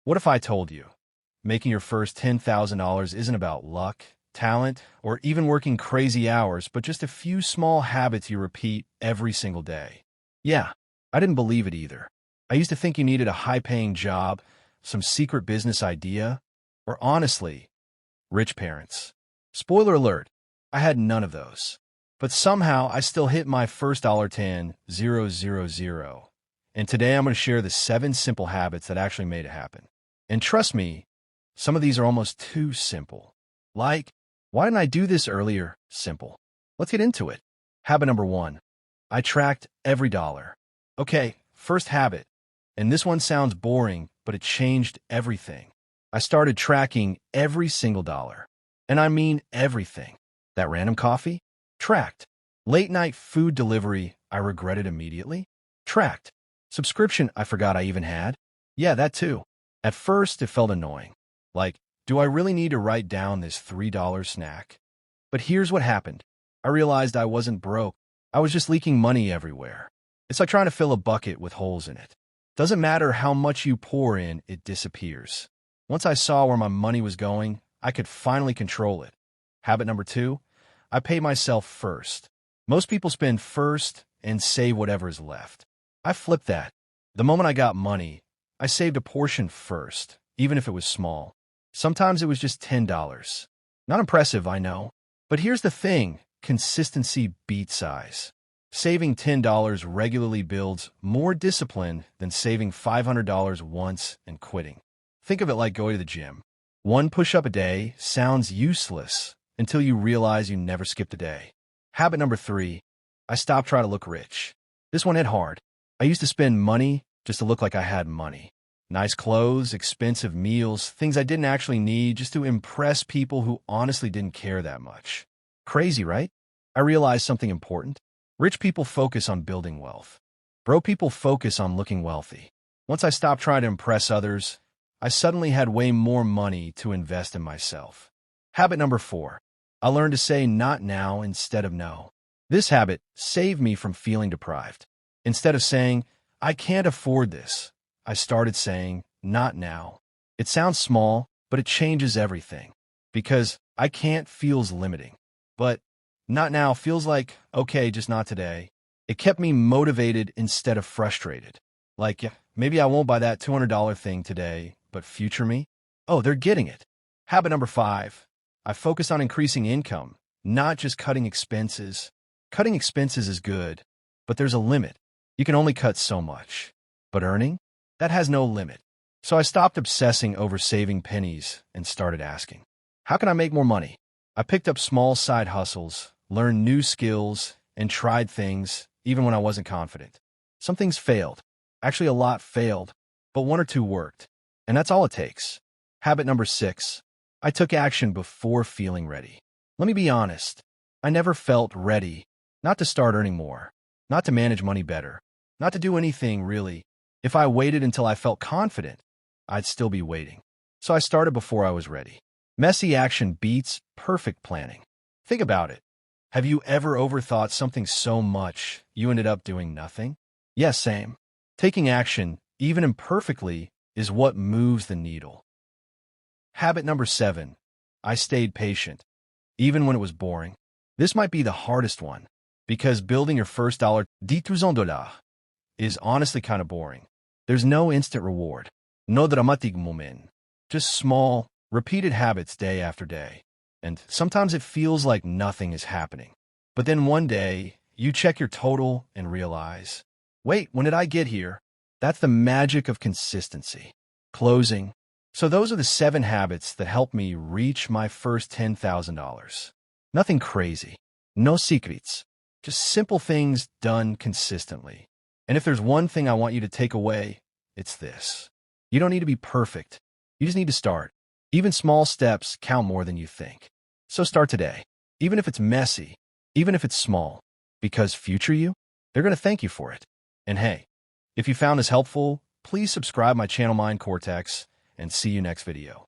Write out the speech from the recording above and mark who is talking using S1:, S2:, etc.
S1: What if I told you making your first $10,000 isn't about luck, talent, or even working crazy hours, but just a few small habits you repeat every single day? Yeah, I didn't believe it either. I used to think you needed a high-paying job, some secret business idea, or honestly, rich parents. Spoiler alert, I had none of those. But somehow I still hit my first $10,000. And today I'm going to share the 7 simple habits that actually made it happen. And trust me, some of these are almost too simple. Like, why didn't I do this earlier? Simple. Let's get into it. Habit number 1. I tracked every dollar. Okay, first habit. And this one sounds boring, but it changed everything. I started tracking every single dollar. And I mean everything. That random coffee? Tracked. Late night food delivery I regretted immediately? Tracked. Subscription I forgot I even had? Yeah, that too. At first, it felt annoying. Like, do I really need to write down this $3 snack? But here's what happened. I realized I wasn't broke. I was just leaking money everywhere. It's like trying to fill a bucket with holes in it. Doesn't matter how much you pour in, it disappears. Once I saw where my money was going, I could finally control it. Habit number 2, I pay myself first. Most people spend first and save whatever is left. I flipped that. The moment I got money, I saved a portion first, even if it was small. Sometimes it was just $10. Not impressive, I know. But here's the thing, consistency beats size. Saving $10 regularly builds more discipline than saving $500 once and quitting. Think of it like going to the gym. One push-up a day sounds useless until you realize you never skipped a day. Habit number 3, I stopped trying to look rich. This one hit hard. I used to spend money just to look like I had money. Nice clothes, expensive meals, things I didn't actually need just to impress people who honestly didn't care that much. Crazy, right? I realized something important. Rich people focus on building wealth. Broke people focus on looking wealthy. Once I stopped trying to impress others, I suddenly had way more money to invest in myself. Habit number 4, I learned to say not now instead of no. This habit saved me from feeling deprived. Instead of saying, I can't afford this, I started saying, not now. It sounds small, but it changes everything. Because I can't feels limiting. But not now feels like, okay, just not today. It kept me motivated instead of frustrated. Like, yeah, maybe I won't buy that $200 thing today, but future me? Oh, they're getting it. Habit number 5, I focus on increasing income, not just cutting expenses. Cutting expenses is good, but there's a limit. You can only cut so much. But earning? That has no limit. So I stopped obsessing over saving pennies and started asking, how can I make more money? I picked up small side hustles, learned new skills, and tried things even when I wasn't confident. Some things failed. Actually, a lot failed, but 1 or 2 worked. And that's all it takes. Habit number 6, I took action before feeling ready. Let me be honest. I never felt ready, not to start earning more, not to manage money better, not to do anything really. If I waited until I felt confident, I'd still be waiting. So I started before I was ready. Messy action beats perfect planning. Think about it. Have you ever overthought something so much you ended up doing nothing? Yes, same. Taking action, even imperfectly, is what moves the needle. Habit number 7, I stayed patient, even when it was boring. This might be the hardest one, because building your first $10,000 is honestly kind of boring. There's no instant reward, no dramatic moment, just small, repeated habits day after day. And sometimes it feels like nothing is happening. But then one day, you check your total and realize, wait, when did I get here? That's the magic of consistency. Closing. So those are the 7 habits that helped me reach my first $10,000. Nothing crazy. No secrets. Just simple things done consistently. And if there's one thing I want you to take away, it's this. You don't need to be perfect. You just need to start. Even small steps count more than you think. So start today. Even if it's messy, even if it's small. Because future you, they're going to thank you for it. And hey, if you found this helpful, please subscribe my channel Mind Cortex and see you next video.